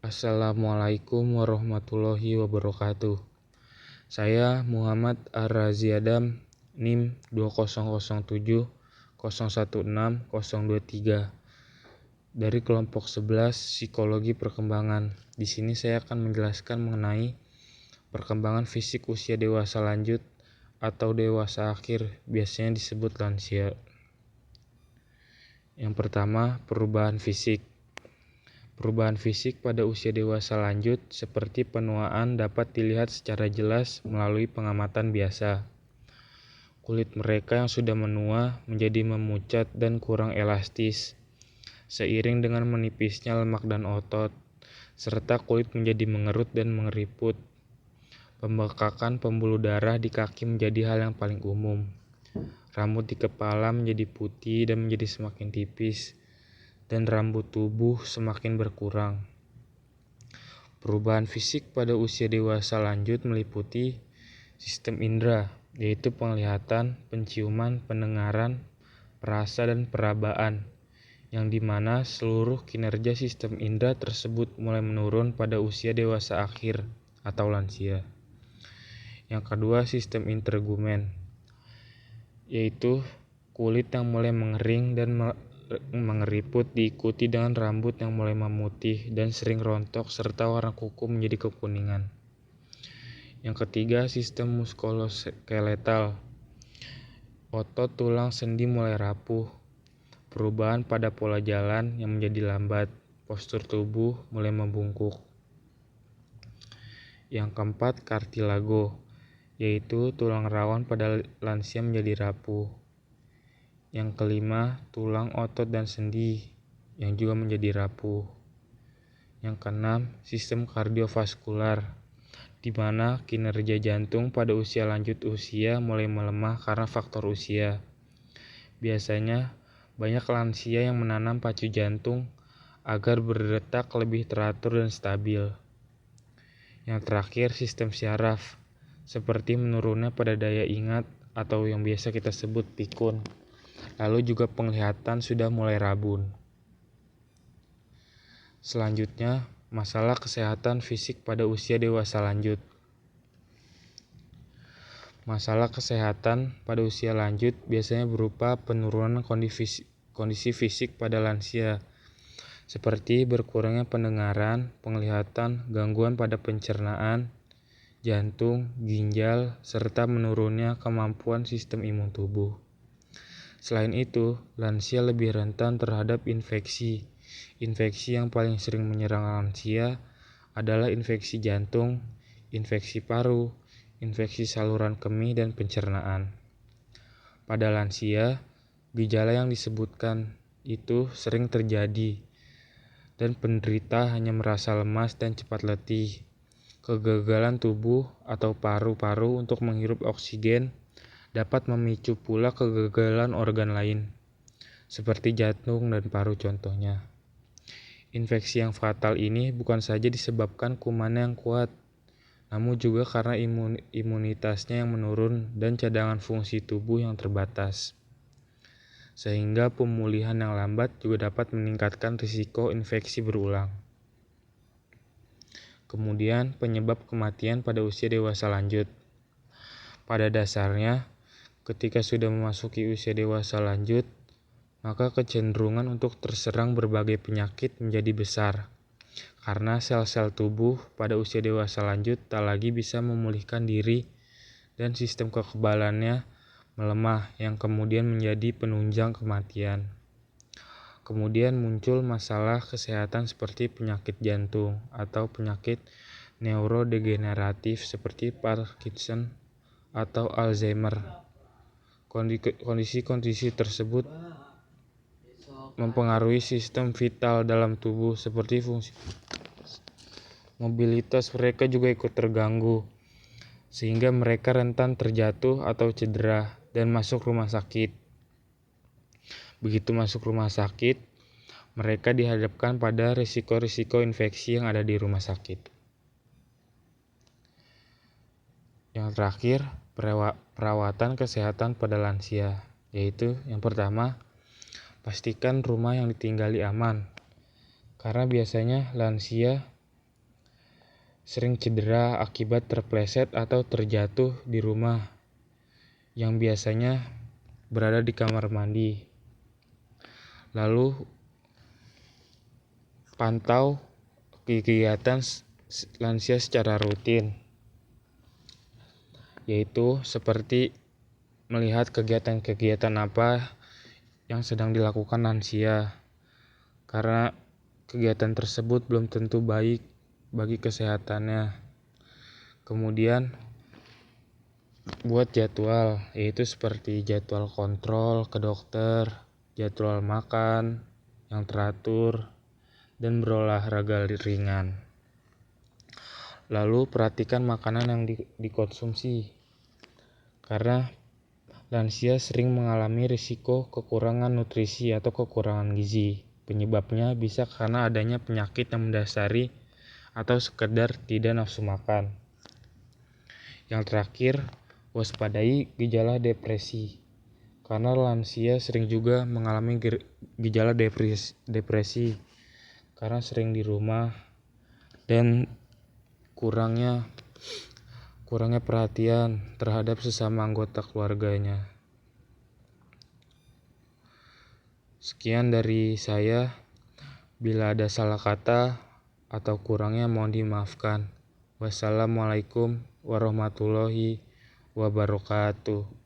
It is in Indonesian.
Assalamualaikum warahmatullahi wabarakatuh. Saya Muhammad Ar-Razi Adam, NIM 20070160023 dari kelompok 11 Psikologi Perkembangan. Di sini saya akan menjelaskan mengenai perkembangan fisik usia dewasa lanjut atau dewasa akhir, biasanya disebut lansia. Yang pertama, perubahan fisik. Perubahan fisik pada usia dewasa lanjut seperti penuaan dapat dilihat secara jelas melalui pengamatan biasa. Kulit mereka yang sudah menua menjadi memucat dan kurang elastis, seiring dengan menipisnya lemak dan otot, serta kulit menjadi mengerut dan mengeriput. Pembekakan pembuluh darah di kaki menjadi hal yang paling umum. Rambut di kepala menjadi putih dan menjadi semakin tipis, dan rambut tubuh semakin berkurang. Perubahan fisik pada usia dewasa lanjut meliputi sistem indera, yaitu penglihatan, penciuman, pendengaran, perasa, dan perabaan, yang dimana seluruh kinerja sistem indera tersebut mulai menurun pada usia dewasa akhir atau lansia. Yang kedua, sistem integumen, yaitu kulit yang mulai mengering dan mengeriput diikuti dengan rambut yang mulai memutih dan sering rontok serta warna kuku menjadi kekuningan. Yang ketiga, sistem muskuloskeletal. Otot, tulang, sendi mulai rapuh. Perubahan pada pola jalan yang menjadi lambat. Postur tubuh mulai membungkuk. Yang keempat, kartilago, yaitu tulang rawan pada lansia menjadi rapuh. Yang kelima, tulang, otot, dan sendi yang juga menjadi rapuh. Yang keenam, sistem kardiovaskular, di mana kinerja jantung pada usia lanjut usia mulai melemah karena faktor usia. Biasanya, banyak lansia yang menanam pacu jantung agar berdetak lebih teratur dan stabil. Yang terakhir, sistem syaraf, seperti menurunnya pada daya ingat atau yang biasa kita sebut pikun. Lalu juga penglihatan sudah mulai rabun. Selanjutnya, masalah kesehatan fisik pada usia dewasa lanjut. Masalah kesehatan pada usia lanjut biasanya berupa penurunan kondisi fisik pada lansia, seperti berkurangnya pendengaran, penglihatan, gangguan pada pencernaan, jantung, ginjal, serta menurunnya kemampuan sistem imun tubuh. Selain itu, lansia lebih rentan terhadap infeksi. Infeksi yang paling sering menyerang lansia adalah infeksi jantung, infeksi paru, infeksi saluran kemih, dan pencernaan. Pada lansia, gejala yang disebutkan itu sering terjadi, dan penderita hanya merasa lemas dan cepat letih. Kegagalan tubuh atau paru-paru untuk menghirup oksigen dapat memicu pula kegagalan organ lain, seperti jantung dan paru contohnya. Infeksi yang fatal ini bukan saja disebabkan kuman yang kuat, namun juga karena imunitasnya yang menurun dan cadangan fungsi tubuh yang terbatas. Sehingga pemulihan yang lambat juga dapat meningkatkan risiko infeksi berulang. Kemudian, penyebab kematian pada usia dewasa lanjut. Pada dasarnya, ketika sudah memasuki usia dewasa lanjut, maka kecenderungan untuk terserang berbagai penyakit menjadi besar, karena sel-sel tubuh pada usia dewasa lanjut tak lagi bisa memulihkan diri dan sistem kekebalannya melemah yang kemudian menjadi penunjang kematian. Kemudian muncul masalah kesehatan seperti penyakit jantung atau penyakit neurodegeneratif seperti Parkinson atau Alzheimer. Kondisi-kondisi tersebut mempengaruhi sistem vital dalam tubuh seperti fungsi mobilitas mereka juga ikut terganggu, sehingga mereka rentan terjatuh atau cedera dan masuk rumah sakit. Begitu masuk rumah sakit, mereka dihadapkan pada risiko-risiko infeksi yang ada di rumah sakit. Yang terakhir, perawatan kesehatan pada lansia, yaitu yang pertama, pastikan rumah yang ditinggali aman, karena biasanya lansia sering cedera akibat terpleset atau terjatuh di rumah yang biasanya berada di kamar mandi. Lalu pantau kegiatan lansia secara rutin, yaitu seperti melihat kegiatan-kegiatan apa yang sedang dilakukan lansia, karena kegiatan tersebut belum tentu baik bagi kesehatannya. Kemudian buat jadwal, yaitu seperti jadwal kontrol ke dokter, jadwal makan yang teratur, dan berolahraga ringan. Lalu perhatikan makanan yang dikonsumsi, karena lansia sering mengalami risiko kekurangan nutrisi atau kekurangan gizi. Penyebabnya bisa karena adanya penyakit yang mendasari atau sekedar tidak nafsu makan. Yang terakhir, waspadai gejala depresi, karena lansia sering juga mengalami gejala depresi karena sering di rumah dan kurangnya perhatian terhadap sesama anggota keluarganya. Sekian dari saya. Bila ada salah kata atau kurangnya mohon dimaafkan. Wassalamualaikum warahmatullahi wabarakatuh.